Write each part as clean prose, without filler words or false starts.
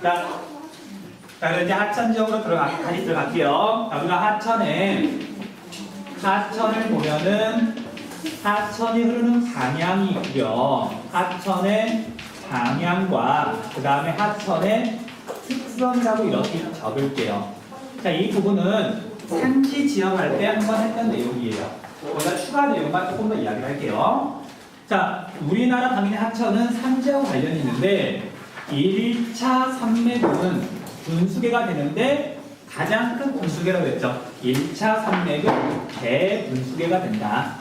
자, 그럼 이제 하천 지역으로 다시 들어갈게요. 자, 우리가 하천을 보면은 하천이 흐르는 방향이 있고요. 하천의 방향과 그 다음에 하천의 특성이라고 이렇게 적을게요. 자, 이 부분은 산지 지역할 때 한번 했던 내용이에요. 거기다 추가 내용만 조금 더 이야기를 할게요. 자, 우리나라 당연히 하천은 산지하고 관련이 있는데 1차 산맥은 분수계가 되는데 가장 큰 분수계라고 했죠. 1차 산맥은 대분수계가 된다.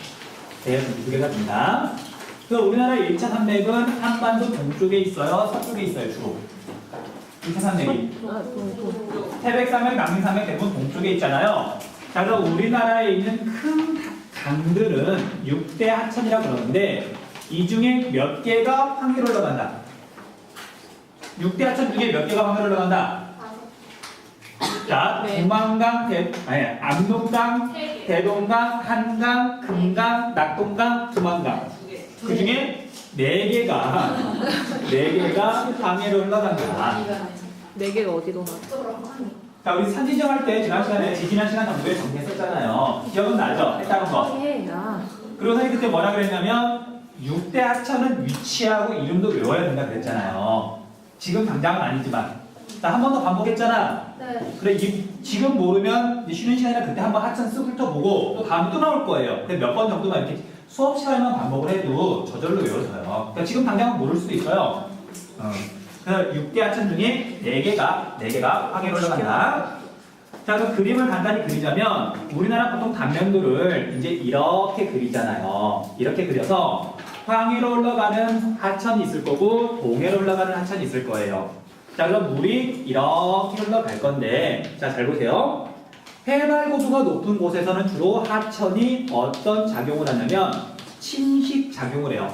대분수계가 된다. 우리나라 1차 산맥은 한반도 동쪽에 있어요? 서쪽에 있어요? 주로? 1차 산맥이 태백산맥, 남민산맥 대부분 동쪽에 있잖아요. 자, 그럼 우리나라에 있는 큰 강들은 6대 하천이라고 그러는데 이 중에 몇 개가 황해로 흘러간다? 6대 하천 중에 몇 개가 황해로 흘러간다? 자, 두만강, 압록강, 대동강, 한강, 금강, 낙동강, 두만강. 그 중에 4개가 황해로 흘러간다. 4개가 어디로 가? 자, 우리 산지정 할 때 지난 시간 정도에 정리했었잖아요. 기억은 나죠? 했다는 거. 그리고 선생님 그때 뭐라 그랬냐면 6대 하천은 위치하고 이름도 외워야 된다 그랬잖아요. 지금 당장은 아니지만. 자, 한 번 더 반복했잖아. 네. 그래, 지금 모르면 쉬는 시간이나 그때 한번 하천 쓱 훑어보고 또 다음에 또 나올 거예요. 근데 몇 번 정도만 이렇게 수업 시간에만 반복을 해도 저절로 외워져요. 그러니까 지금 당장은 모를 수도 있어요. 그래서 6대 하천 중에 4개가 황해로 흘러간다. 자, 그럼 그림을 간단히 그리자면 우리나라 보통 단면도를 이제 이렇게 그리잖아요. 이렇게 그려서 황해로 흘러가는 하천이 있을 거고 동해로 흘러가는 하천이 있을 거예요. 자, 그럼 물이 이렇게 흘러갈 건데, 자, 잘 보세요. 해발 고도가 높은 곳에서는 주로 하천이 어떤 작용을 하냐면 침식 작용을 해요.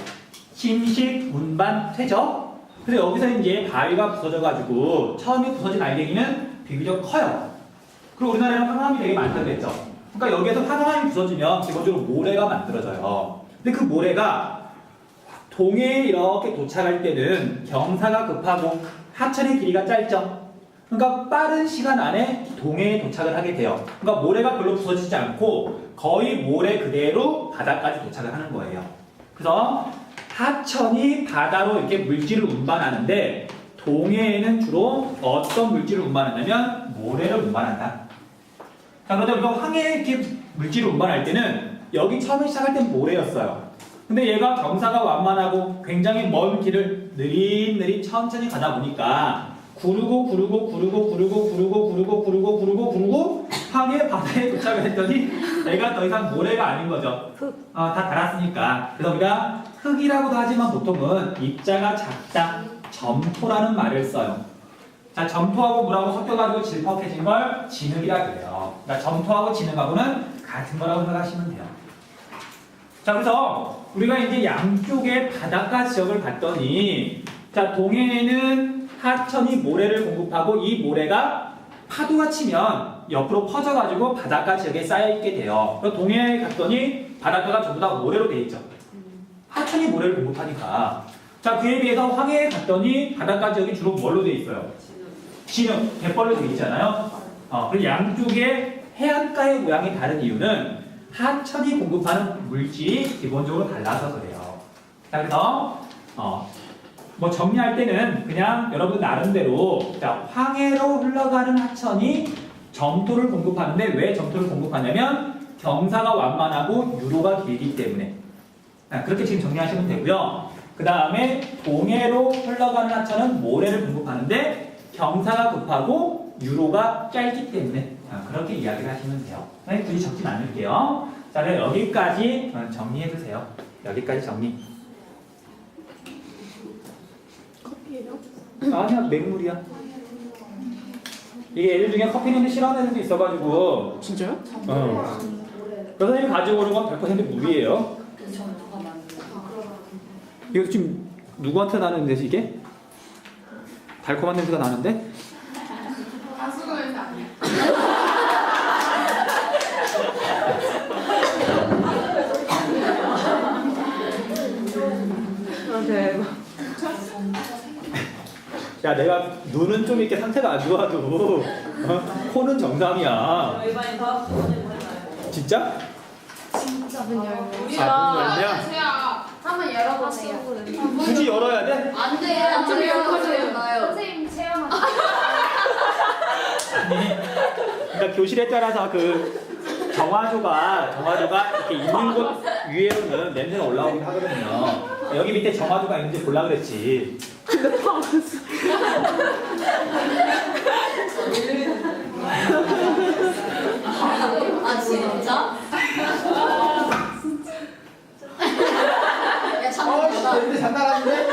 침식, 운반, 퇴적. 그래서 여기서 이제 바위가 부서져가지고 처음에 부서진 알갱이는 비교적 커요. 그리고 우리나라에는 황암이 되게 많다고 했죠. 그러니까 여기에서 황암이 부서지면 기본적으로 모래가 만들어져요. 근데 그 모래가 동해에 이렇게 도착할 때는 경사가 급하고 하천의 길이가 짧죠. 그러니까 빠른 시간 안에 동해에 도착을 하게 돼요. 그러니까 모래가 별로 부서지지 않고 거의 모래 그대로 바다까지 도착을 하는 거예요. 그래서 하천이 바다로 이렇게 물질을 운반하는데 동해에는 주로 어떤 물질을 운반하냐면 모래를 운반한다. 자, 그런데 우리가 황해에 이렇게 물질을 운반할 때는 여기 처음에 시작할 땐 모래였어요. 근데 얘가 경사가 완만하고 굉장히 먼 길을 느릿느릿 천천히 가다 보니까 구르고 황해 바다에 도착을 했더니 얘가 더 이상 모래가 아닌 거죠. 다 닳았으니까. 그래서 우리가 흙이라고도 하지만 보통은 입자가 작다, 점토라는 말을 써요. 자, 점토하고 물하고 섞여가지고 질퍽해진 걸 진흙이라 그래요. 그러니까 점토하고 진흙하고는 같은 거라고 생각하시면 돼요. 자, 그래서 우리가 이제 양쪽의 바닷가 지역을 봤더니, 자, 동해에는 하천이 모래를 공급하고 이 모래가 파도가 치면 옆으로 퍼져가지고 바닷가 지역에 쌓여있게 돼요. 그래서 동해에 갔더니 바닷가가 전부 다 모래로 돼 있죠. 하천이 모래를 공급하니까. 자, 그에 비해서 황해에 갔더니 바닷가 지역이 주로 뭘로 돼 있어요? 진흙, 갯벌로 돼 있잖아요. 그리고 양쪽의 해안가의 모양이 다른 이유는 하천이 공급하는 물질이 기본적으로 달라서 그래요. 자, 그래서 뭐 정리할 때는 그냥 여러분 나름대로 자, 황해로 흘러가는 하천이 점토를 공급하는데 왜 점토를 공급하냐면 경사가 완만하고 유로가 길기 때문에. 그렇게 지금 정리하시면 되고요. 그 다음에 동해로 흘러가는 하천은 모래를 공급하는데 경사가 급하고 유로가 짧기 때문에 그렇게 이야기를 하시면 돼요. 굳이 적진 않을게요. 자, 그럼 여기까지 정리해주세요. 여기까지 정리. 커피예요? 아니야, 맹물이야. 이게 애들 중에 커피 냄새 싫어하는 애들도 있어가지고. 진짜요? 그래서 선생님이 가지고 오는 건 100% 물이에요. 이거 지금 누구한테 나는 냄새 이게? 달콤한 냄새가 나는데? 가수거에서 아니야. 대박. 야, 내가 눈은 좀 이렇게 상태가 안 좋아도 코는 정상이야. 이번에 다음 번에 뭐 해봐요? 진짜? 우리가 제가 한번 열어보세요. 굳이 열어야 돼? 안 돼요. 좀 열어줘요. 선생님 체험. 아니, 그러니까 교실에 따라서 그 정화조가 이렇게 있는 곳 위에로는 냄새가 올라오긴 하거든요. 여기 밑에 정화조가 있는지 볼라 그랬지. 아 진짜? 야 잠깐만. 냄새 장난 아닌데?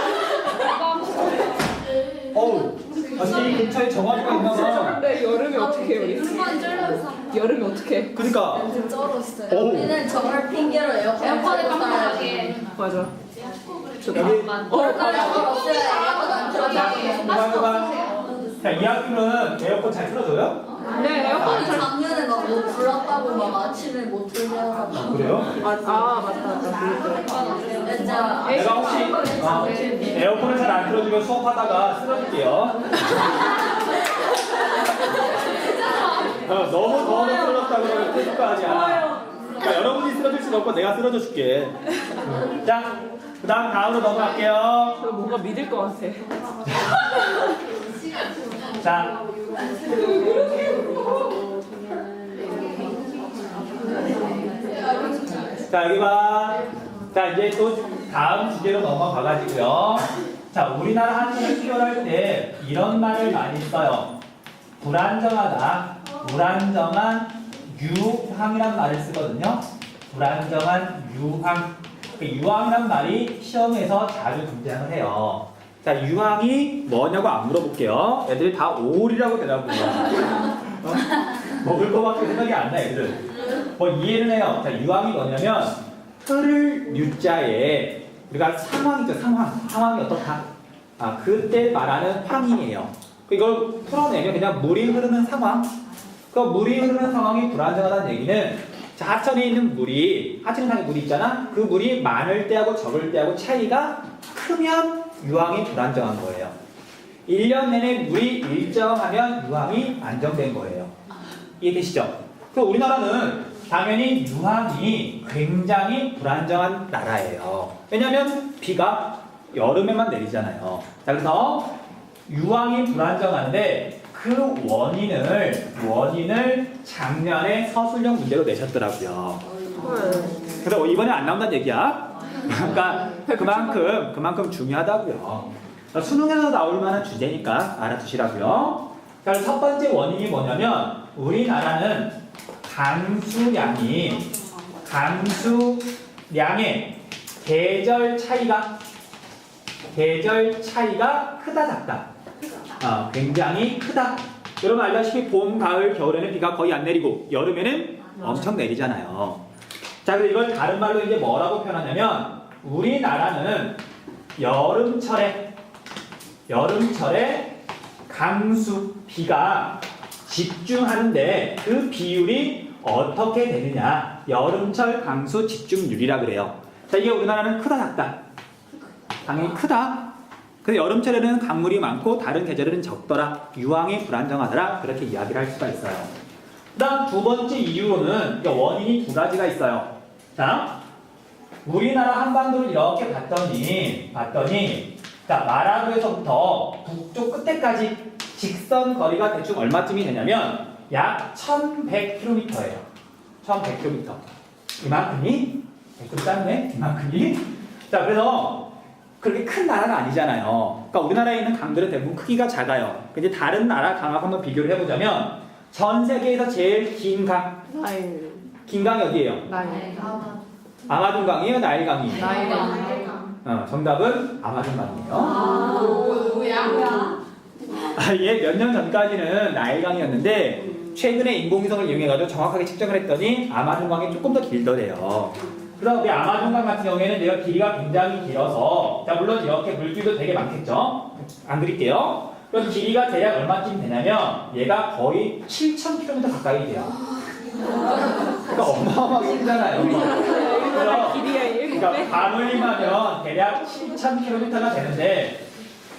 어우, 이 근처에 정화조가 있나 봐. 근데 여름에 어떻게 해요? 우리? 한번 쫄려서. 여름에 어떻게? 그러니까. 쩔었어요. 어우. 우리는 정말 핑계로 에어컨 에어컨을 틀고 깜빡하게. 맞아. 여기 정말 없어요. 에어컨 안 틀어지게. 정화조가. 자, 이 학교는 에어컨 잘 틀어줘요? 네, 에어컨 잘. 작년에 막뭐 불났다고 막 아침에 못 들려가지고. 그래요? 맞다. 진짜 내가 혹시 에어컨을 잘 안 틀어주면 수업하다가 쓰러질게요. 너무 더워서 쓰러졌다고 그러면 태줄 거 아니야. 그러니까 여러분이 쓰러질 수는 없고 내가 쓰러져 줄게. 자, 그 다음으로 넘어갈게요. 저 뭔가 믿을 것 같아. 자. 자, 여기 봐. 자, 이제 또 다음 주제로 넘어가가지고요. 자, 우리나라 한국을 표현할 때 이런 말을 많이 써요. 불안정하다, 불안정한 유황이란 말을 쓰거든요. 불안정한 유황. 그 유황이란 말이 시험에서 자주 등장을 해요. 자, 유황이 뭐냐고 안 물어볼게요. 애들이 다 오리라고 대답을 해요. 먹을 거밖에 생각이 안 나, 애들은. 뭐 이해는 해요. 자, 유황이 뭐냐면 흐를 유자에 우리가 상황이죠, 상황이 어떻다. 그때 말하는 황이에요. 이걸 풀어내면 그냥 물이 흐르는 상황. 그 물이 흐르는 상황이 불안정하다는 얘기는 자, 하천에 있는 물이, 하천상에 물이 있잖아. 그 물이 많을 때하고 적을 때하고 차이가 크면 유황이 불안정한 거예요. 1년 내내 물이 일정하면 유황이 안정된 거예요. 이해되시죠? 그 우리나라는 당연히 유황이 굉장히 불안정한 나라예요. 왜냐하면 비가 여름에만 내리잖아요. 자, 그래서 유황이 불안정한데 그 원인을 작년에 서술형 문제로 내셨더라고요. 그래서 이번에 안 나온다는 얘기야. 그러니까 그만큼 중요하다고요. 수능에서 나올 만한 주제니까 알아두시라고요. 자, 첫 번째 원인이 뭐냐면 우리나라는 강수량의 계절 차이가 크다 작다. 굉장히 크다. 여러분 알다시피 봄, 가을, 겨울에는 비가 거의 안 내리고 여름에는 엄청 내리잖아요. 자, 그래서 이걸 다른 말로 이제 뭐라고 표현하냐면 우리나라는 여름철에 강수, 비가 집중하는데 그 비율이 어떻게 되느냐. 여름철 강수 집중률이라 그래요. 자, 이게 우리나라는 크다 작다. 당연히 크다. 근데 여름철에는 강물이 많고 다른 계절에는 적더라. 유황이 불안정하더라. 그렇게 이야기를 할 수가 있어요. 그 다음 두 번째 이유로는 원인이 두 가지가 있어요. 자, 우리나라 한반도를 이렇게 봤더니 자, 마라도에서부터 북쪽 끝에까지 직선 거리가 대충 얼마쯤이 되냐면 약 1100km예요. 1100km. 이만큼이? 좀 짧네? 이만큼이? 자, 그래서 그렇게 큰 나라가 아니잖아요. 그러니까 우리나라에 있는 강들은 대부분 크기가 작아요. 근데 다른 나라 강하고 한번 비교를 해보자면 전 세계에서 제일 긴 강. 나일. 긴 강이 어디예요? 나일. 아마존강이에요? 나일강이에요? 나일. 정답은 아마존강이에요. 뭐야? 얘 몇 년 전까지는 나일강이었는데 최근에 인공위성을 이용해가지고 정확하게 측정을 했더니 아마존강이 조금 더 길더래요. 그래서 이 아마존강 같은 경우에는 얘가 길이가 굉장히 길어서 자, 물론 이렇게 물길도 되게 많겠죠? 안 그릴게요. 그럼 길이가 대략 얼마쯤 되냐면 얘가 거의 7,000km 가까이 돼요. 그러니까 어마어마하게 길잖아요. 우리나라 길이야 7배? 그러니까 반올림하면 대략 7,000km가 되는데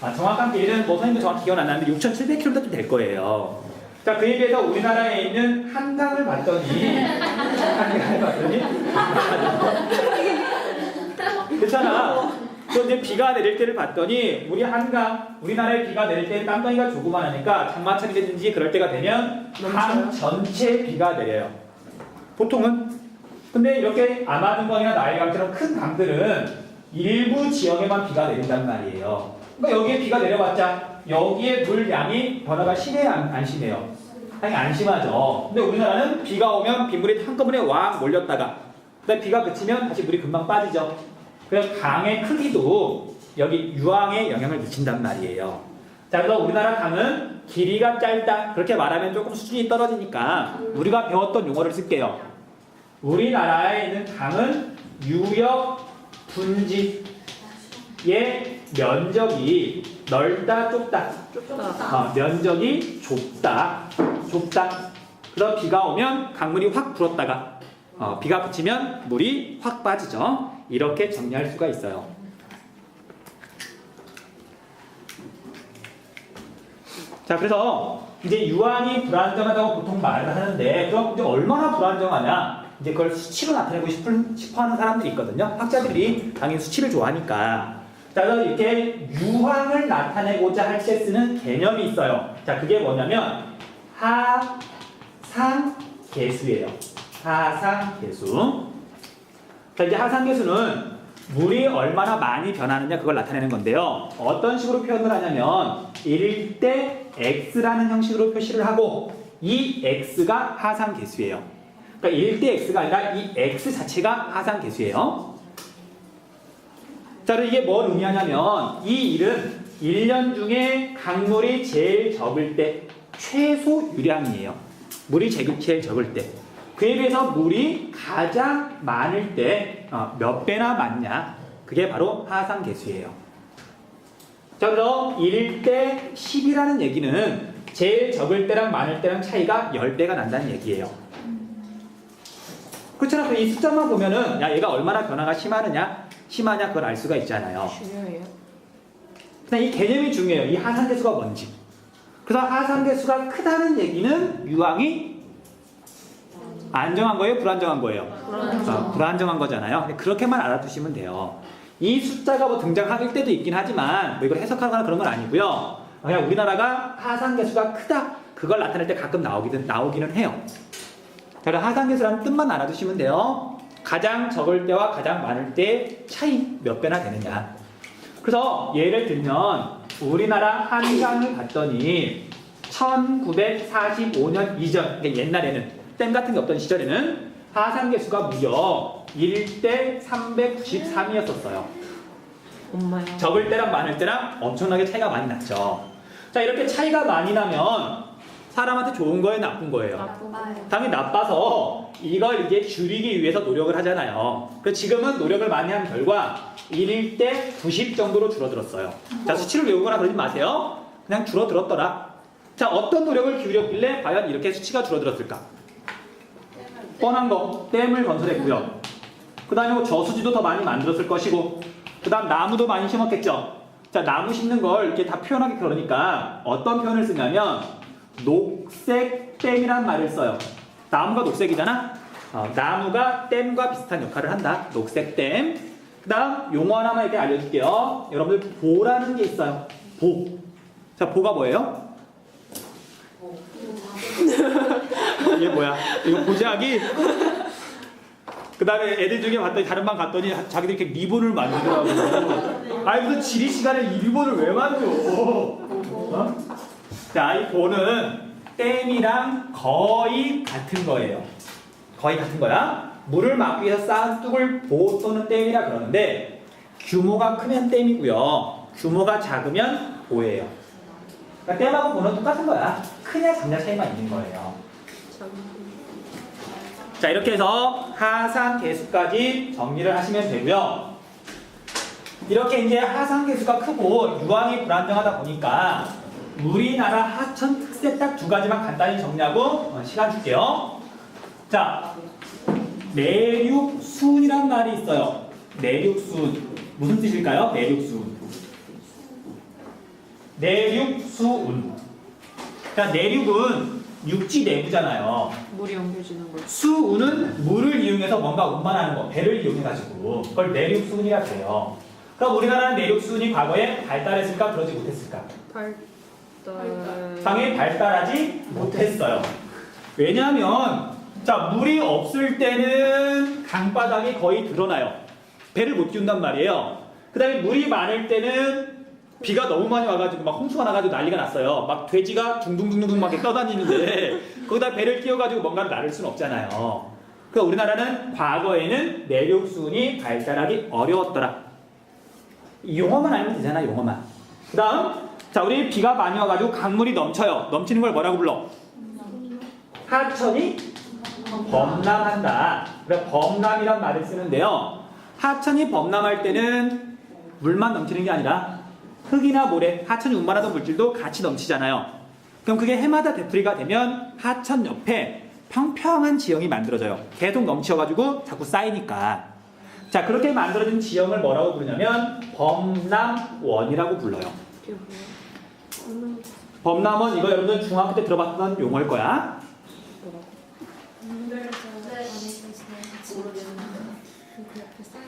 정확한 길이는 뭐 선생님도 정확히 기억 안 나는데 6,700km쯤 될 거예요. 자, 그에 비해서 우리나라에 있는 한강을 봤더니 그렇잖아. 또 이제 비가 내릴 때를 봤더니 우리 한강, 우리나라에 비가 내릴 때 땅덩이가 조그만하니까 장마철이든지 그럴 때가 되면 강 전체에 비가 내려요. 보통은. 근데 이렇게 아마존강이나 나일강처럼 큰 강들은 일부 지역에만 비가 내린단 말이에요. 그러니까 여기에 비가 내려봤자 여기에 물량이 변화가 심해요, 안 심해요? 당연히 안 심하죠. 근데 우리나라는 비가 오면 빗물이 한꺼번에 왕 몰렸다가 그다음에 비가 그치면 다시 물이 금방 빠지죠. 그래서 강의 크기도 여기 유황에 영향을 미친단 말이에요. 자, 그래서 우리나라 강은 길이가 짧다 그렇게 말하면 조금 수준이 떨어지니까 우리가 배웠던 용어를 쓸게요. 우리나라에 있는 강은 유역 분지의 면적이 넓다 좁다. 면적이 좁다. 그래서 비가 오면 강물이 확 불었다가 비가 그치면 물이 확 빠지죠. 이렇게 정리할 수가 있어요. 자, 그래서 이제 유황이 불안정하다고 보통 말을 하는데 그럼 이제 얼마나 불안정하냐? 이제 그걸 수치로 나타내고 싶어 하는 사람들이 있거든요. 학자들이 당연히 수치를 좋아하니까. 자, 그래서 이렇게 유황을 나타내고자 할 때 쓰는 개념이 있어요. 자, 그게 뭐냐면 하상계수예요. 하상계수. 자, 이제 하상계수는 물이 얼마나 많이 변하느냐 그걸 나타내는 건데요. 어떤 식으로 표현을 하냐면 1대 x라는 형식으로 표시를 하고 이 x가 하상계수예요. 그러니까 1대 x가 아니라 이 x 자체가 하상계수예요. 자, 그럼 이게 뭘 의미하냐면 이 일은 1년 중에 강물이 제일 적을 때 최소 유량이에요. 물이 제일 적을 때. 그에 비해서 물이 가장 많을 때 몇 배나 많냐? 그게 바로 하상계수예요. 자, 그래서 1대 10이라는 얘기는 제일 적을 때랑 많을 때랑 차이가 10배가 난다는 얘기예요. 그렇잖아. 이 숫자만 보면은 야, 얘가 얼마나 변화가 심하냐 그걸 알 수가 있잖아요. 중요해요. 근데 이 개념이 중요해요. 이 하상계수가 뭔지. 그래서 하상계수가 크다는 얘기는 유황이 안정한 거예요? 불안정한 거예요? 불안정한 거잖아요. 그렇게만 알아두시면 돼요. 이 숫자가 뭐 등장할 때도 있긴 하지만 뭐 이걸 해석하거나 그런 건 아니고요. 그냥 우리나라가 하상계수가 크다 그걸 나타낼 때 가끔 나오기는 해요. 자, 하상계수라는 뜻만 알아두시면 돼요. 가장 적을 때와 가장 많을 때 차이 몇 배나 되느냐. 그래서 예를 들면 우리나라 한강을 봤더니 1945년 이전, 그러니까 옛날에는 댐 같은 게 없던 시절에는 하상계수가 무려 1대 393이었었어요. 엄마야. 적을 때랑 많을 때랑 엄청나게 차이가 많이 났죠. 자, 이렇게 차이가 많이 나면 사람한테 좋은 거예요, 나쁜 거예요? 나빠요. 당연히 나빠서 이걸 이제 줄이기 위해서 노력을 하잖아요. 그래서 지금은 노력을 많이 한 결과 1대 90 정도로 줄어들었어요. 자, 수치를 외우거나 그러지 마세요. 그냥 줄어들었더라. 자, 어떤 노력을 기울였길래 과연 이렇게 수치가 줄어들었을까? 뻔한 거, 댐을 건설했고요. 그 다음에 뭐 저수지도 더 많이 만들었을 것이고, 그 다음 나무도 많이 심었겠죠. 자, 나무 심는 걸 이렇게 다 표현하기 그러니까 어떤 표현을 쓰냐면 녹색댐이란 말을 써요. 나무가 녹색이잖아. 나무가 댐과 비슷한 역할을 한다. 녹색댐. 그 다음 용어 하나만 이렇게 알려줄게요. 여러분들 보라는 게 있어요. 보. 자, 보가 뭐예요? 이게 뭐야? 이거 보자기. 그 다음에 애들 중에 봤더니 다른 방 갔더니 자기들 이렇게 리본을 만들더라고. 아니 무슨 지리 시간에 이 리본을 왜 만들어? 어? 자, 이 보는 댐이랑 거의 같은 거예요. 거의 같은 거야. 물을 막기 위해서 쌓은 뚝을 보 또는 댐이라 그러는데 규모가 크면 댐이고요. 규모가 작으면 보예요. 그러니까 댐하고 보는 똑같은 거야. 크냐 작냐 차이만 있는 거예요. 자, 이렇게 해서 하상계수까지 정리를 하시면 되고요. 이렇게 이제 하상계수가 크고 유황이 불안정하다 보니까 우리나라 하천 특색 딱 두 가지만 간단히 정리하고 시간 줄게요. 자, 내륙순이란 말이 있어요. 내륙순 무슨 뜻일까요? 내륙순. 내륙, 수운. 자, 내륙은 육지 내부잖아요. 물이 옮겨지는 거. 수운은 물을 이용해서 뭔가 운반하는 거, 배를 이용해가지고 그걸 내륙 수운이라 그래요. 그럼 우리나라는 내륙 수운이 과거에 발달했을까, 그러지 못했을까? 당연히 발달하지 못했어요. 왜냐하면 자, 물이 없을 때는 강바닥이 거의 드러나요. 배를 못 띄운단 말이에요. 그 다음에 물이 많을 때는 비가 너무 많이 와가지고 막 홍수가 나가지고 난리가 났어요. 막 돼지가 둥둥둥둥 막 이렇게 떠다니는데 거기다 배를 띄워가지고 뭔가를 나를 수는 없잖아요. 그러니까 우리나라는 과거에는 내륙 수운이 발달하기 어려웠더라. 이 용어만 알면 되잖아, 용어만. 그 다음, 자, 우리 비가 많이 와가지고 강물이 넘쳐요. 넘치는 걸 뭐라고 불러? 하천이 범람한다. 그래, 범람이란 말을 쓰는데요. 하천이 범람할 때는 물만 넘치는 게 아니라 흙이나 모래, 하천이 운반하던 물질도 같이 넘치잖아요. 그럼 그게 해마다 되풀이가 되면 하천 옆에 평평한 지형이 만들어져요. 계속 넘쳐가지고 자꾸 쌓이니까. 자, 그렇게 만들어진 지형을 뭐라고 부르냐면 범람원이라고 불러요. 범람원, 이거 여러분들 중학교 때 들어봤던 용어일 거야.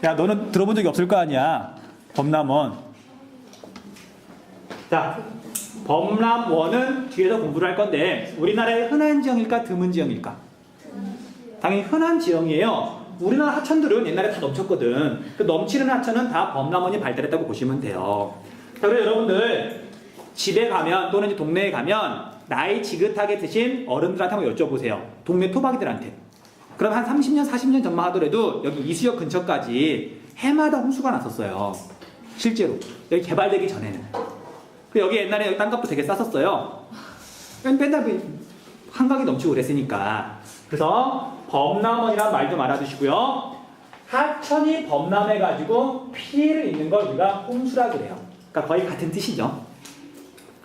야, 너는 들어본 적이 없을 거 아니야. 범람원. 자, 범람원은 뒤에서 공부를 할 건데 우리나라의 흔한 지형일까, 드문 지형일까? 당연히 흔한 지형이에요. 우리나라 하천들은 옛날에 다 넘쳤거든. 그 넘치는 하천은 다 범람원이 발달했다고 보시면 돼요. 자, 그래서 여러분들 집에 가면 또는 이제 동네에 가면 나이 지긋하게 드신 어른들한테 한번 여쭤보세요. 동네 토박이들한테. 그럼 한 30년, 40년 전만 하더라도 여기 이수역 근처까지 해마다 홍수가 났었어요. 실제로. 여기 개발되기 전에는. 여기 옛날에 여기 땅값도 되게 쌌었어요. 맨날 한강이 넘치고 그랬으니까. 그래서 범람원이라는 말 좀 알아두시고요. 하천이 범람해가지고 피해를 입는 걸 우리가 홍수라 그래요. 그러니까 거의 같은 뜻이죠.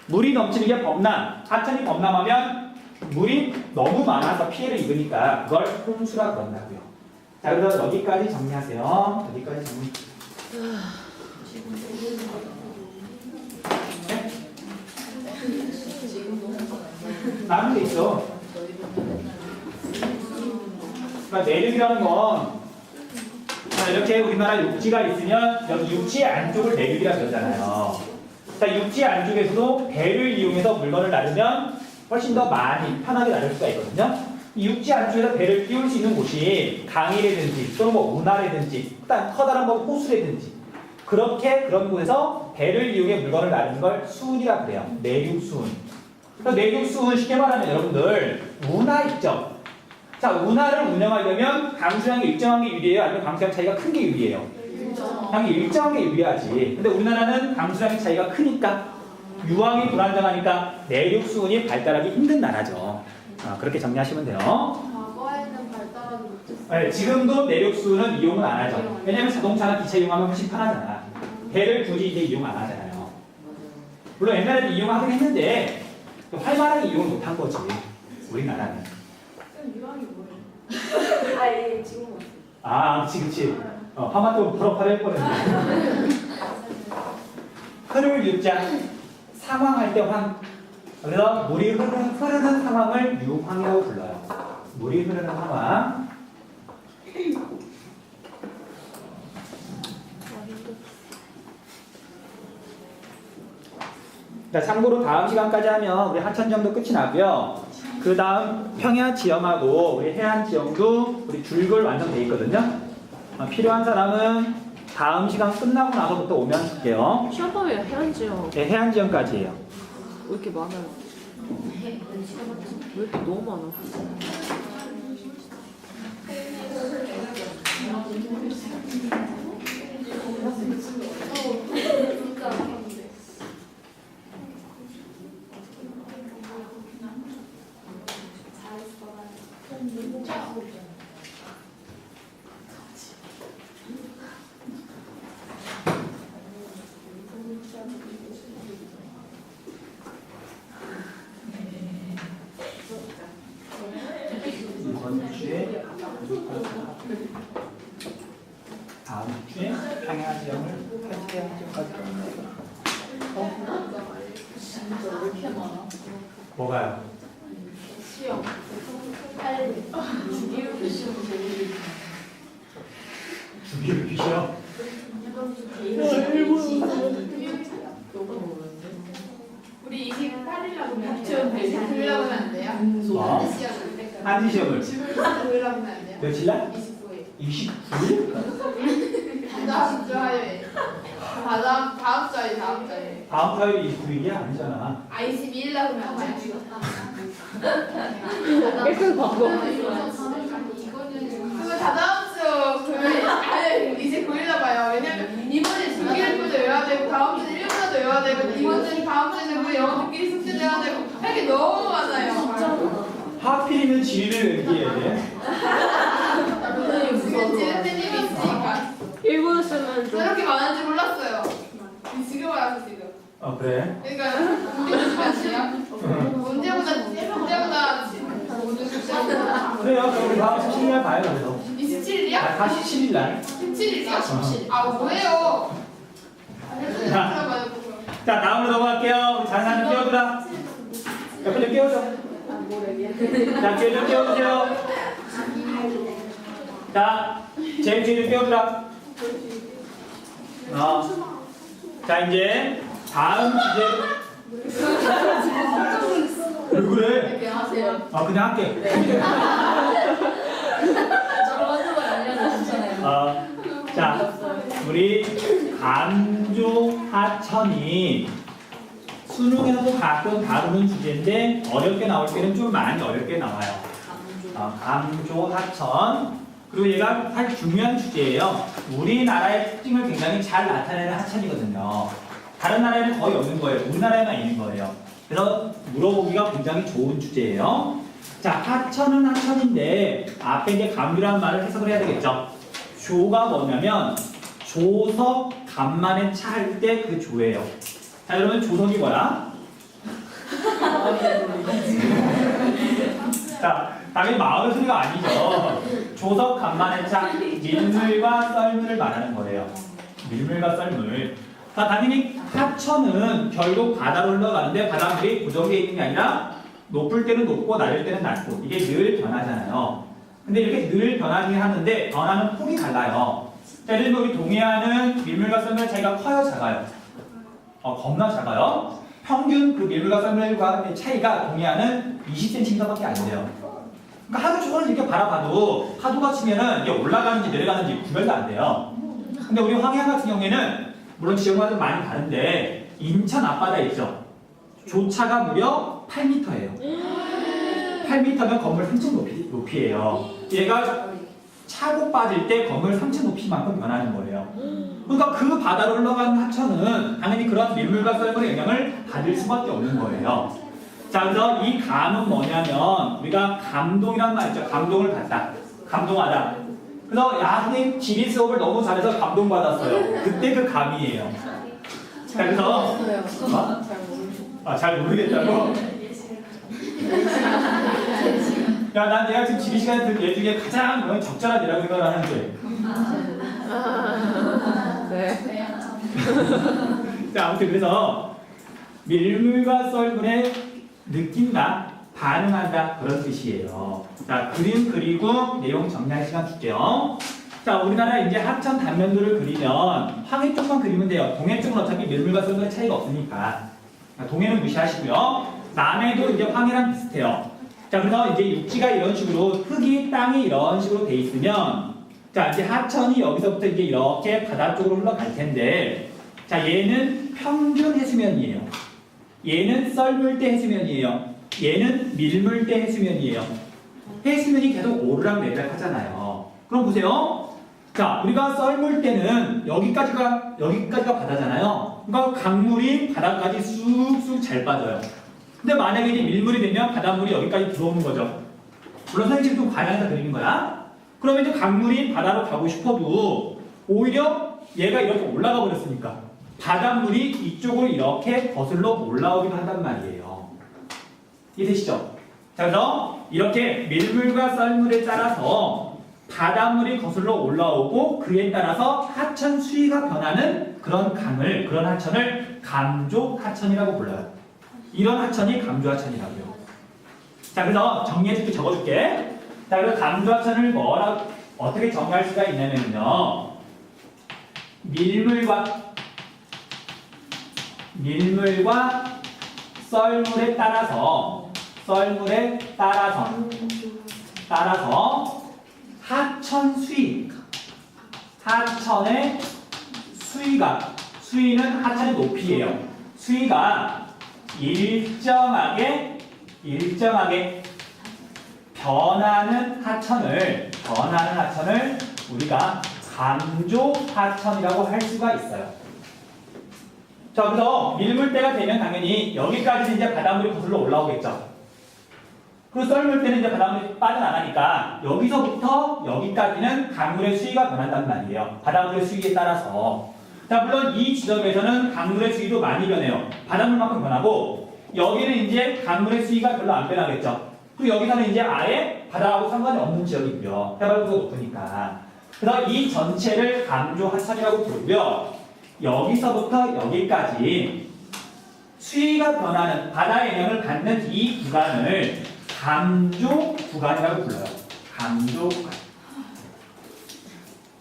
물이 넘치는 게 범람. 하천이 범람하면 물이 너무 많아서 피해를 입으니까 그걸 홍수라 그런다고요. 자, 그래서 여기까지 정리하세요. 여기까지 정리. 네? 남은 게 있어. 그러니까 내륙이라는 건 자, 이렇게 우리나라 육지가 있으면 여기 육지 안쪽을 내륙이라 그러잖아요. 자, 육지 안쪽에서도 배를 이용해서 물건을 나르면 훨씬 더 많이 편하게 나를 수가 있거든요. 이 육지 안쪽에서 배를 띄울 수 있는 곳이 강이라든지 또는 뭐 운하라든지 커다란 뭐 호수라든지 그런 곳에서 배를 이용해 물건을 나르는 걸 수운이라 그래요. 내륙 수운. 내륙 수운 쉽게 말하면 여러분들 운하 있죠. 자, 운하를 운영하려면 강수량이 일정한 게 유리해요? 아니면 강수량 차이가 큰 게 유리해요? 당연히 일정한 게 유리하지. 근데 우리나라는 강수량의 차이가 크니까 유황이 불안정하니까 내륙 수운이 발달하기 힘든 나라죠. 그렇게 정리하시면 돼요. 과거에는 발달하지 못했어요. 네, 지금도 내륙 수운은 이용을 안 하죠. 왜냐면 자동차나 기차 이용하면 훨씬 편하잖아. 배를 굳이 이제 이용 안 하잖아요. 물론 옛날에도 이용하긴 했는데 활발하게 이용을 못 한 거지. 우리나라는. 유황이 뭐예요? 아예 지금 왔어요. 그치. 화마도 벌어파를 했거든요. 흐를 유자, 상황할 때 황. 그래서 물이 흐르는 상황을 유황이라고 불러요. 물이 흐르는 상황. 자, 참고로 다음 시간까지 하면 우리 하천 정도 끝이 나고요. 그 다음 평야 지형하고 우리 해안 지형도 우리 줄글 완성돼 있거든요. 필요한 사람은 다음 시간 끝나고 나서부터 오면 할게요. 시험법이 해안지요. 네, 해안 지형까지예요. 왜 이렇게 많아요? 왜 이렇게 너무 많아? 이번 주에 다음 주에 평야 지형을 해안 지형까지 이렇게 많아? 뭐가요? 시험. 할 주기율 시험 제일 주기를 비셔? 우리 28일날 보면 시험 보려고 하면 안 돼요? 뭐? 시험 볼 때까지. 한지 시험을 보려고 하면 안 돼요? 며칠 날? 29일. 29일? 다음 주 화요일. 다음 주 화요일, 다음 주 화요일. 다음 화요일 29일이 아니잖아. 22일 날 보면 안 돼요? 깨끗 바꿔. 그거 다다음 주 금요일, 아니 29일 날 봐요. 왜냐면 이번에 중기일부도 외워야 되고 다음 주는 1부도 외워야 되고 이번 주는 다음 주는 그 영어 듣기 숙제 내야 되고 할 게 너무 많아요. 하필이면 지리를 얘기해야 돼. 지금 지은태님이 있으니까 1분 쓰면 좀. 저렇게 많은지 몰랐어요. 지금 알았어 지금. 그래? 그러니까 문제보다 그래요. 그럼 우리 다음 17일 봐요. 그래서. 27일이야? 다 17일 날. 17일이야? 아 뭐예요? 자, 다음으로 넘어갈게요. 우리 자산을 끼워주라. 옆에 좀 끼워줘. 자, 뒤에 좀 끼워주세요. 자, 제일 뒤에 좀 끼워주라. 자, 이제 다음 주제. 왜 그래? 하세요. 그냥 할게. 저런 거 알려주잖아요. 자, 우리 감조 하천이 수능에서도 가끔 다루는 주제인데 어렵게 나올 때는 좀 많이 어렵게 나와요. 감조 하천. 그리고 얘가 사실 중요한 주제예요. 우리나라의 특징을 굉장히 잘 나타내는 하천이거든요. 다른 나라에는 거의 없는 거예요. 우리나라에만 있는 거예요. 그래서 물어보기가 굉장히 좋은 주제예요. 자, 하천은 하천인데 앞에 이제 감조라는 말을 해석을 해야 되겠죠. 조가 뭐냐면 조석 간만에 차 할 때 그 조예요. 자, 그러면 조석이 뭐야? 자, 당연히 마음의 소리가 아니죠. 조석 간만에 차, 밀물과 썰물을 말하는 거예요. 밀물과 썰물. 자, 당연히 하천은 결국 바다로 흘러가는데 바닷물이 고정되어 있는 게 아니라 높을 때는 높고 낮을 때는 낮고 이게 늘 변하잖아요. 근데 이렇게 늘 변하긴 하는데 변하는 폭이 달라요. 자, 예를 들면 우리 동해안은 밀물과 썰물의 차이가 커요, 작아요? 겁나 작아요. 평균 그 밀물과 썰물과 차이가 동해안은 20cm밖에 안 돼요. 그러니까 하루 종일 이렇게 바라봐도 파도가 치면은 이게 올라가는지 내려가는지 구별도 안 돼요. 근데 우리 황해안 같은 경우에는 물론 지역마다 좀 많이 다른데 인천 앞바다에 있죠. 조차가 무려 8m예요. 8m면 건물 3층 높이예요. 얘가 차고 빠질 때 건물 3층 높이만큼 변하는 거예요. 그러니까 그 바다로 흘러가는 하천은 당연히 그런 밀물과 썰물의 영향을 받을 수밖에 없는 거예요. 자, 그래서 이 감은 뭐냐면 우리가 감동이란 말 있죠. 감동을 받다. 감동하다. 그래서 야, 선생님 지리 수업을 너무 잘해서 감동받았어요. 그때 그 감이에요. 자, 그래서 잘 모르겠다고? 야, 난 내가 지금 지리 시간에 들은 얘 중에 가장 적절한 예라고 생각을 하는데. 네. 자, 아무튼 그래서 밀물과 썰물에 느낀다, 반응한다 그런 뜻이에요. 자, 그림 그리고 내용 정리할 시간 줄게요. 자, 우리나라 이제 하천 단면도를 그리면 황해 쪽만 그리면 돼요. 동해 쪽은 어차피 밀물과 썰물의 차이가 없으니까. 동해는 무시하시고요. 남해도 이제 황해랑 비슷해요. 자, 그래서 이제 육지가 이런 식으로 흙이 땅이 이런 식으로 돼 있으면 자, 이제 하천이 여기서부터 이제 이렇게 바다 쪽으로 흘러갈 텐데 자, 얘는 평균 해수면이에요. 얘는 썰물대 해수면이에요. 얘는 밀물대 해수면이에요. 해수면이 계속 오르락내리락 하잖아요. 그럼 보세요. 자, 우리가 썰물대는 여기까지가 바다잖아요. 그러니까 강물이 바다까지 쑥쑥 잘 빠져요. 근데 만약에 이제 밀물이 되면 바닷물이 여기까지 들어오는 거죠. 물론 선생님 지금 좀 과장해서 그리는 거야. 그러면 이제 강물이 바다로 가고 싶어도 오히려 얘가 이렇게 올라가 버렸으니까 바닷물이 이쪽으로 이렇게 거슬러 올라오기도 한단 말이에요. 이해되시죠? 자, 그래서 이렇게 밀물과 썰물에 따라서 바닷물이 거슬러 올라오고 그에 따라서 하천 수위가 변하는 그런 강을, 그런 하천을 감조 하천이라고 불러요. 이런 하천이 감조하천이라고요. 자, 그래서 정리해줄게, 적어줄게. 자, 그래서 감조하천을 어떻게 정의할 수가 있냐면요. 밀물과 썰물에 따라서 하천의 수위는 하천의 높이예요. 수위가 일정하게 변하는 하천을 우리가 감조 하천이라고 할 수가 있어요. 자, 그래서 밀물때가 되면 당연히 여기까지 이제 바닷물이 거슬러 올라오겠죠. 그리고 썰물 때는 이제 바닷물이 빠져나가니까 여기서부터 여기까지는 강물의 수위가 변한단 말이에요. 바닷물의 수위에 따라서. 자, 물론 이 지점에서는 강물의 수위도 많이 변해요. 바닷물만큼 변하고 여기는 이제 강물의 수위가 별로 안 변하겠죠. 그리고 여기서는 이제 아예 바다하고 상관이 없는 지역이고요. 해발고가 높으니까. 그래서 이 전체를 감조 하천이라고 부르고요. 여기서부터 여기까지 수위가 변하는 바다의 영향을 받는 이 구간을 감조 구간이라고 불러요. 감조 구간.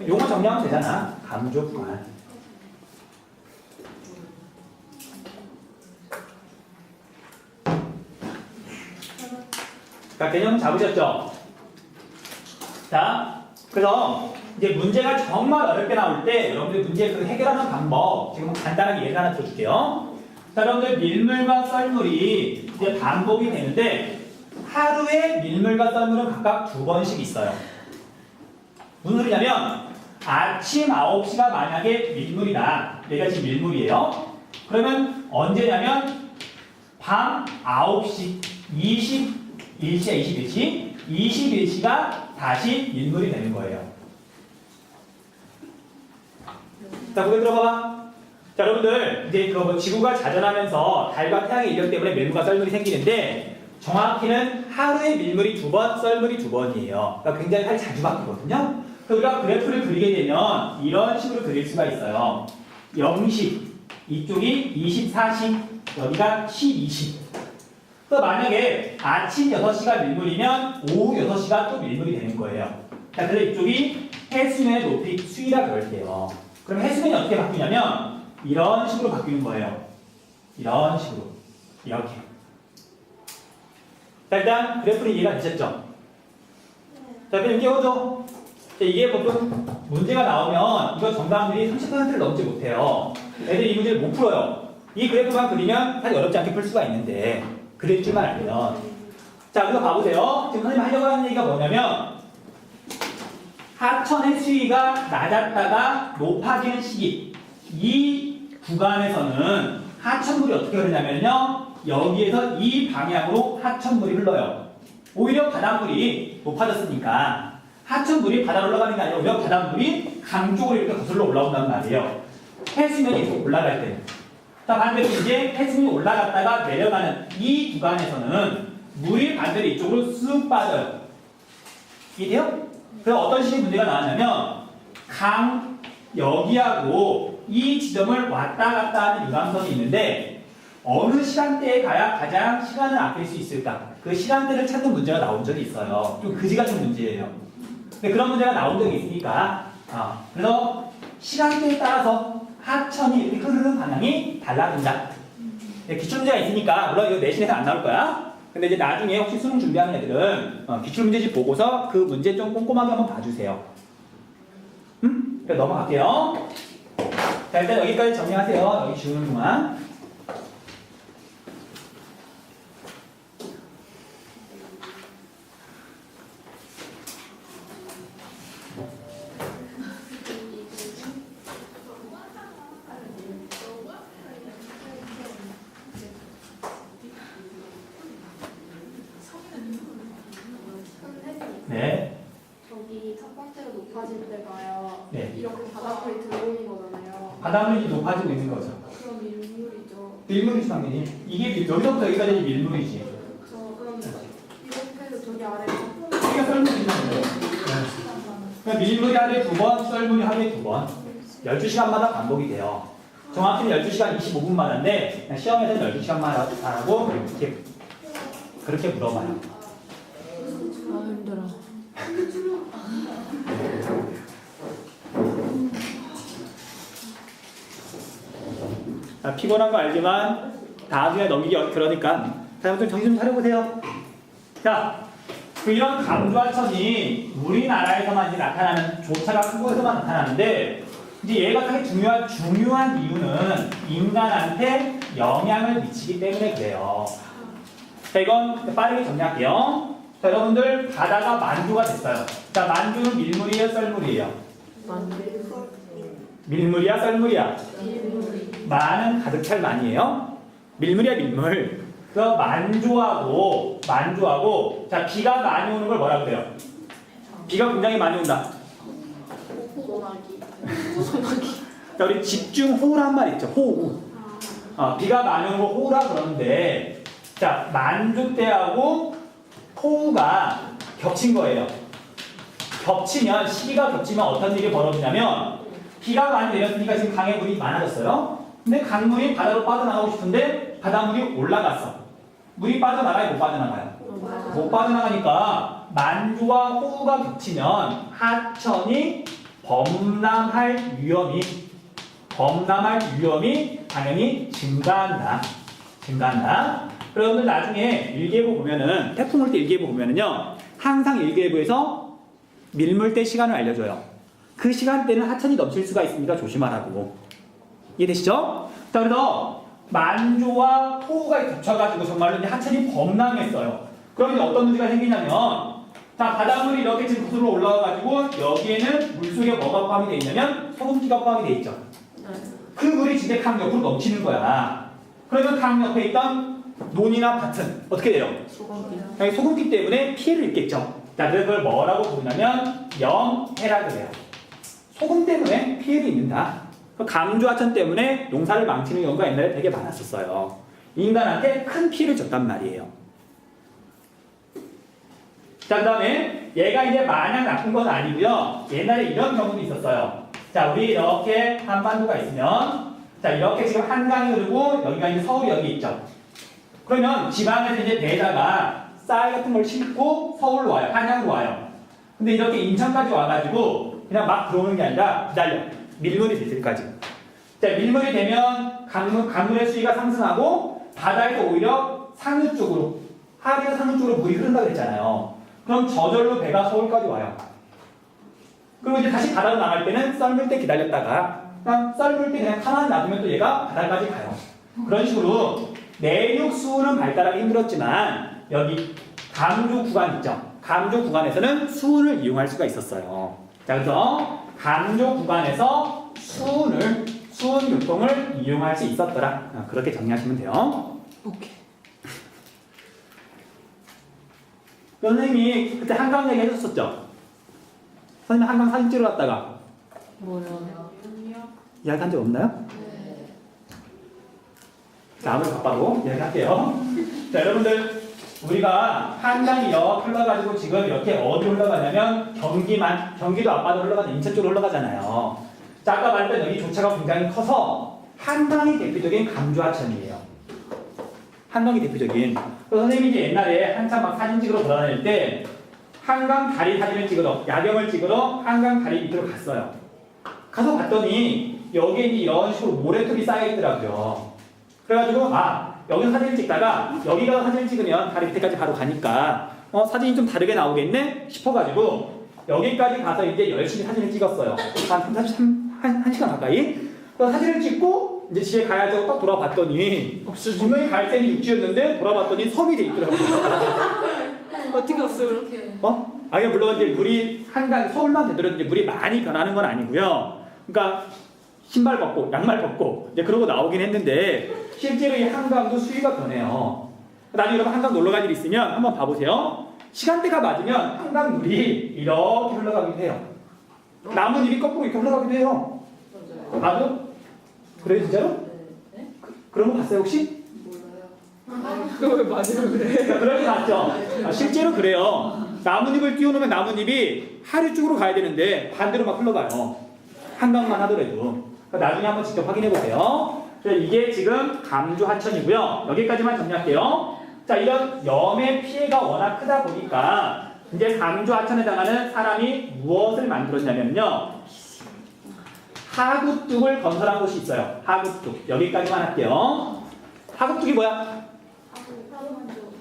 용어 정리하면 되잖아. 감조 구간. 자, 개념 잡으셨죠? 자, 그래서 이제 문제가 정말 어렵게 나올 때 여러분들 문제 그 해결하는 방법 지금 간단하게 예를 하나 들어줄게요. 자, 여러분들 밀물과 썰물이 이제 반복이 되는데 하루에 밀물과 썰물은 각각 2번씩 있어요. 무슨 소리냐면 아침 9시가 만약에 밀물이다. 내가 지금 밀물이에요. 그러면 언제냐면 밤 9시 21시가 다시 밀물이 되는 거예요. 자, 고개 들어봐. 자, 여러분들 이제 그 지구가 자전하면서 달과 태양의 인력 때문에 밀물과 썰물이 생기는데 정확히는 하루에 밀물이 2번, 썰물이 2번이에요. 그러니까 굉장히 살이 자주 바뀌거든요. 우리가 그래프를 그리게 되면 이런 식으로 그릴 수가 있어요. 0시, 이쪽이 24시, 여기가 12시. 또 만약에 아침 6시가 밀물이면 오후 6시가 또 밀물이 되는 거예요. 자, 그래서 이쪽이 해수면의 높이, 수위라 그럴게요. 그럼 해수면이 어떻게 바뀌냐면 이런 식으로 바뀌는 거예요. 이런 식으로. 이렇게. 자, 일단 그래프는 이해가 되셨죠? 자, 그럼 끼워줘. 자, 이게 보통 문제가 나오면 이거 정답률이 30%를 넘지 못해요. 애들이 이 문제를 못 풀어요. 이 그래프만 그리면 사실 어렵지 않게 풀 수가 있는데 그릴 줄만 알면. 자, 그래서 봐보세요. 지금 선생님이 하려고 하는 얘기가 뭐냐면 하천의 수위가 낮았다가 높아지는 시기. 이 구간에서는 하천물이 어떻게 흐르냐면요. 여기에서 이 방향으로 하천물이 흘러요. 오히려 바닷물이 높아졌으니까 하천물이 바다로 올라가는 게 아니라 오히려 바닷물이 강 쪽으로 이렇게 거슬러 올라온단 말이에요. 해수면이 계속 올라갈 때. 자, 반대로 이제 해수면이 올라갔다가 내려가는 이 구간에서는 물이 반대로 이쪽으로 쓱 빠져요. 이해돼요? 그래서 어떤 식의 문제가 나왔냐면 강 여기하고 이 지점을 왔다 갔다 하는 유람선이 있는데 어느 시간대에 가야 가장 시간을 아낄 수 있을까? 그 시간대를 찾는 문제가 나온 적이 있어요. 좀 그지 같은 문제예요. 근데 그런 문제가 나온 적이 있으니까 그래서 시간대에 따라서 하천이 이렇게 흐르는 방향이 달라진다. 기출문제가 있으니까 물론 이거 내신에서 안 나올 거야. 근데 이제 나중에 혹시 수능 준비하는 애들은 기출문제집 보고서 그 문제 좀 꼼꼼하게 한번 봐주세요. 그래 넘어갈게요. 자, 일단 여기까지 정리하세요. 여기 지우는 동안. 네. 저기 첫 번째로 높아질 때가요. 네. 이렇게 바닷물이 들어오는 거잖아요. 바닷물이 높아지고 있는 거죠. 그럼 밀물이죠. 밀물이지 당연히. 이게 여기서부터 여기까지 밀물이지. 그럼 이렇게 해서 저기 아래로 이게 썰물이라는 거예요. 그러니까 밀물이 하루에 2번, 썰물이 하루에 2번. 12시간마다 반복이 돼요. 정확히는 12시간 25분마다인데 시험에서는 12시간마다라고 이렇게 그렇게 물어봐요. 아 힘들어. 피곤한 거 알지만 다음에 넘기기 그러니까 자, 좀 정신 좀 차려보세요. 자, 이런 감좌천이 우리나라에서만 이제 나타나는 조차가 큰 곳에서만 나타나는데 이제 얘가 되게 중요한 이유는 인간한테 영향을 미치기 때문에 그래요. 자, 이건 빠르게 정리할게요. 자, 여러분들 바다가 만주가 됐어요. 자, 만주는 밀물이에요, 썰물이에요? 밀물이야, 썰물이야? 만은 가득 찰 만이에요. 밀물이야, 밀물. 그 만조하고 자, 비가 많이 오는 걸 뭐라 그래요? 비가 굉장히 많이 온다. 자, 우리 집중호우란 말 있죠. 호우. 비가 많이 오는 걸 호우라 그러는데 자, 만조 때하고 호우가 겹친 거예요. 겹치면 시기가 겹치면 어떤 일이 벌어지냐면 비가 많이 내렸으니까 지금 강에 물이 많아졌어요. 근데 강물이 바다로 빠져나가고 싶은데 바닷물이 올라갔어. 물이 빠져나가요? 못 빠져나가요? 못 빠져나가니까 만주와 호우가 겹치면 하천이 범람할 위험이 당연히 증가한다. 여러분들 나중에 일기예보 보면은 태풍 올 때 일기예보 보면은요 항상 일기예보에서 밀물때 시간을 알려줘요. 그 시간대는 하천이 넘칠 수가 있으니까 조심하라고. 이해되시죠? 자, 그래서 만조와 호우가 겹쳐가지고 정말로 이제 하천이 범람했어요. 그럼 이제 어떤 문제가 생기냐면, 자, 바닷물이 이렇게 지금 구슬로 올라와가지고 여기에는 물속에 뭐가 포함이 되어 있냐면 소금기가 포함이 되어 있죠. 그 물이 진짜 강 옆으로 넘치는 거야. 그러면 강 옆에 있던 논이나 밭은 어떻게 돼요? 소금기 때문에 피해를 입겠죠. 자, 그걸 뭐라고 부르냐면 영해라 그래요. 소금 때문에 피해를 입는다. 감조하천 때문에 농사를 망치는 경우가 옛날에 되게 많았었어요. 인간한테 큰 피해를 줬단 말이에요. 자, 그 다음에 얘가 이제 마냥 나쁜 건 아니고요. 옛날에 이런 경우도 있었어요. 자, 우리 이렇게 한반도가 있으면 자, 이렇게 지금 한강이 흐르고 여기가 이제 서울이 여기 있죠. 그러면 지방에서 이제 배에다가 쌀 같은 걸 싣고 서울로 와요. 한양으로 와요. 근데 이렇게 인천까지 와가지고 그냥 막 들어오는 게 아니라 기다려. 밀물이 될 때까지. 자, 밀물이 되면 강물의 수위가 상승하고 바다에서 오히려 상류 쪽으로, 하류에서 상류 쪽으로 물이 흐른다고 그랬잖아요. 그럼 저절로 배가 서울까지 와요. 그리고 이제 다시 바다로 나갈 때는 썰물 때 기다렸다가 그냥 썰물 때 그냥 가만히 놔두면 또 얘가 바다까지 가요. 그런 식으로 내륙 수운은 발달하기 힘들었지만 여기 감조 구간 있죠. 감조 구간에서는 수운을 이용할 수가 있었어요. 자, 그래서 감조 구간에서 수운 교통을 이용할 수 있었더라. 그렇게 정리하시면 돼요. 오케이. 선생님이 그때 한강 얘기 해줬었죠? 선생님 한강 사진 찍으러 갔다가 뭐요? 이야기한 적 없나요? 자, 아무리 바빠도 이야기할게요. 자, 여러분들 우리가 한강이 이렇게 흘러가지고 지금 이렇게 어디 흘러가냐면 경기도 앞바다로 흘러가는 인천 쪽으로 흘러가잖아요. 자, 아까 말했던 여기 조차가 굉장히 커서 한강이 대표적인 감조하천이에요. 한강이 대표적인. 선생님이 이제 옛날에 한참 막 사진 찍으러 돌아다닐 때 한강 다리 사진을 찍으러, 야경을 찍으러 한강 다리 밑으로 갔어요. 가서 봤더니 여기에 이런 식으로 모래톱이 쌓여 있더라고요. 그래가지고 여기서 사진을 찍다가 여기 가서 사진을 찍으면 다리 밑에까지 바로 가니까 사진이 좀 다르게 나오겠네 싶어가지고 여기까지 가서 이제 열심히 사진을 찍었어요. 한 시간 가까이. 그래서 사진을 찍고 이제 집에 가야지 딱 돌아봤더니 분명히 갈색이 육지였는데 돌아봤더니 섬이 돼 있더라고요. 어떻게 없어요? 아니 물론 이제 물이 한강 서울만 되더라도 이제 물이 많이 변하는 건 아니고요. 그러니까 신발 벗고 양말 벗고 이제 그러고 나오긴 했는데 실제로 이 한강도 수위가 변해요. 나중에 여러분 한강 놀러 갈 일 있으면 한번 봐보세요. 시간대가 맞으면 한강 물이 이렇게 흘러가기도 해요. 나뭇잎이 거꾸로 이렇게 흘러가기도 해요. 맞아? 그래요 진짜로? 그런 거 봤어요 혹시? 그걸 맞으면 그래. 그럴 거 같죠? 실제로 그래요. 나뭇잎을 띄워놓으면 나뭇잎이 하류 쪽으로 가야 되는데 반대로 막 흘러가요. 한강만 하더라도. 그러니까 나중에 한번 직접 확인해 보세요. 그래서 이게 지금 감주 하천이고요. 여기까지만 정리할게요. 자, 이런 염의 피해가 워낙 크다 보니까 이제 감주 하천에 해당하는 사람이 무엇을 만들었냐면요. 하구뚝을 건설한 곳이 있어요. 하구뚝. 여기까지만 할게요. 하구뚝이 뭐야?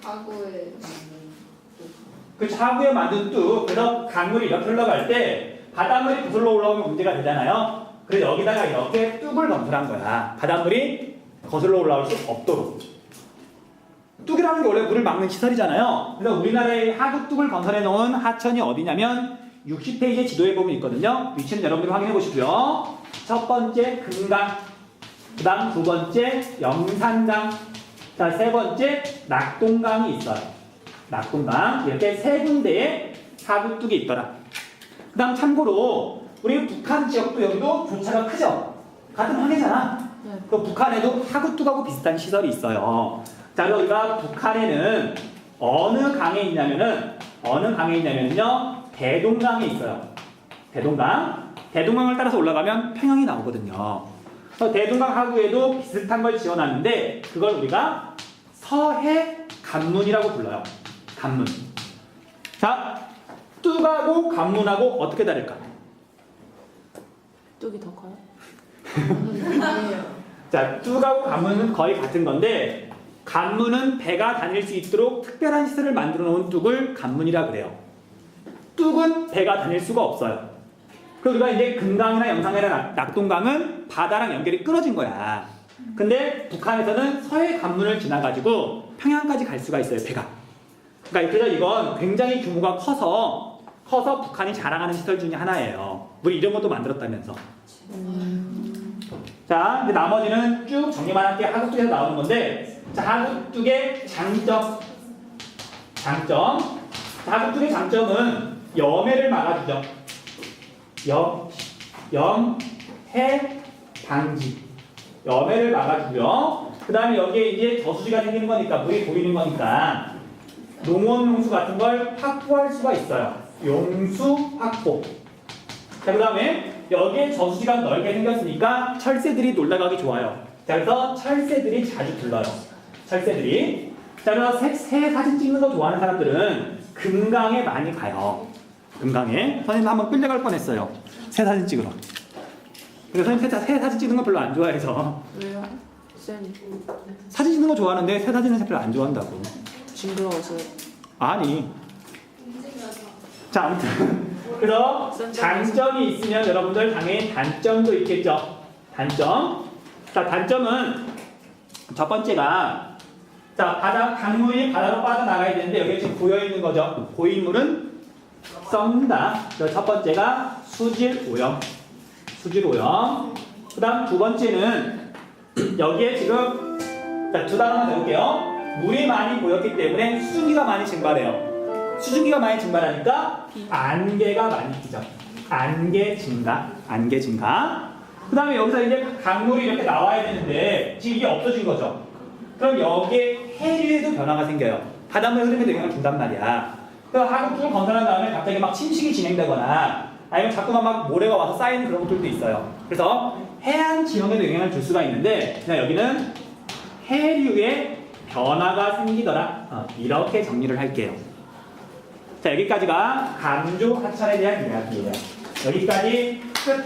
가구에 그 하구에 만든 뚝. 그래서 강물이 이렇게 흘러갈 때 바닷물이 거슬러 올라오면 문제가 되잖아요. 그래서 여기다가 이렇게 뚝을 건설한 거야. 바닷물이 거슬러 올라올 수 없도록. 뚝이라는 게 원래 물을 막는 시설이잖아요. 그래서 우리나라의 하구뚝을 건설해 놓은 하천이 어디냐면 60페이지 지도에 보면 있거든요. 위치는 여러분들이 확인해 보시고요. 첫 번째 금강, 그 다음 두 번째 영산강, 자, 세 번째 낙동강이 있어요. 낙동강 이렇게 세 군데에 하구뚝이 있더라. 그 다음 참고로 우리 북한 지역도 여기도 교차가 크죠? 같은 황해잖아. 네. 그 북한에도 하구뚝하고 비슷한 시설이 있어요. 자, 여기가 북한에는 어느 강에 있냐면요. 대동강에 있어요. 대동강을 따라서 올라가면 평양이 나오거든요. 그래서 대동강 하구에도 비슷한 걸 지어놨는데 그걸 우리가 서해 관문이라고 불러요. 관문. 자, 뚝하고 관문하고 어떻게 다를까? 뚝이 더 커요? 자, 뚝하고 관문은 거의 같은 건데 관문은 배가 다닐 수 있도록 특별한 시설을 만들어 놓은 뚝을 관문이라 그래요. 뚝은 배가 다닐 수가 없어요. 그리고 우리가 이제 금강이나 영산강이나 낙동강은 바다랑 연결이 끊어진 거야. 근데 북한에서는 서해 관문을 지나가지고 평양까지 갈 수가 있어요, 배가. 그러니까 그래서 이건 굉장히 규모가 커서 북한이 자랑하는 시설 중에 하나예요. 우리 이런 것도 만들었다면서. 자, 이제 나머지는 쭉 정리만 할게요. 하구뚝에서 나오는 건데, 자, 하구뚝의 장점. 자, 하구뚝의 장점은 염해를 막아주죠. 염해 방지. 염해를 막아주고요. 그 다음에 여기에 이제 저수지가 생기는 거니까, 물이 고이는 거니까, 농원 용수 같은 걸 확보할 수가 있어요. 용수 확보. 자, 그 다음에 여기에 저수지가 넓게 생겼으니까 철새들이 놀러가기 좋아요. 자, 그래서 철새들이 자주 들러요. 철새들이. 자, 그래서 새 사진 찍는 거 좋아하는 사람들은 금강에 많이 가요. 금강에. 선생님 한번 끌려갈 뻔했어요. 새 사진 찍으러. 그래서 선생님 새 사진 찍는 거 별로 안 좋아해서. 왜요? 쌤 사진 찍는 거 좋아하는데 새 사진은 별로 안 좋아한다고. 징그러워서요? 아니. 자, 아무튼. 그래서 장점이 있으면 여러분들 당연히 단점도 있겠죠. 단점. 자, 단점은 첫 번째가 자, 강물이 바다로 빠져나가야 되는데 여기 지금 고여 있는 거죠. 고인 물은 썩는다. 그래서 첫 번째가 수질 오염. 그 다음 두 번째는 여기에 지금 자, 두 단어만 배울게요. 물이 많이 고였기 때문에 수증기가 많이 증발해요. 수증기가 많이 증발하니까 안개가 많이 끼죠. 안개 증가. 그 다음에 여기서 이제 강물이 이렇게 나와야 되는데 지금 이게 없어진 거죠. 그럼 여기에 해류에도 변화가 생겨요. 바닷물 흐름에도 영향을 준단 말이야. 그래서 하구뚝을 건설한 다음에 갑자기 막 침식이 진행되거나 아니면 자꾸만 막 모래가 와서 쌓이는 그런 것들도 있어요. 그래서 해안 지형에도 영향을 줄 수가 있는데 그냥 여기는 해류에 변화가 생기더라. 이렇게 정리를 할게요. 자, 여기까지가 감주 하천에 대한 이야기예요. 여기까지 끝.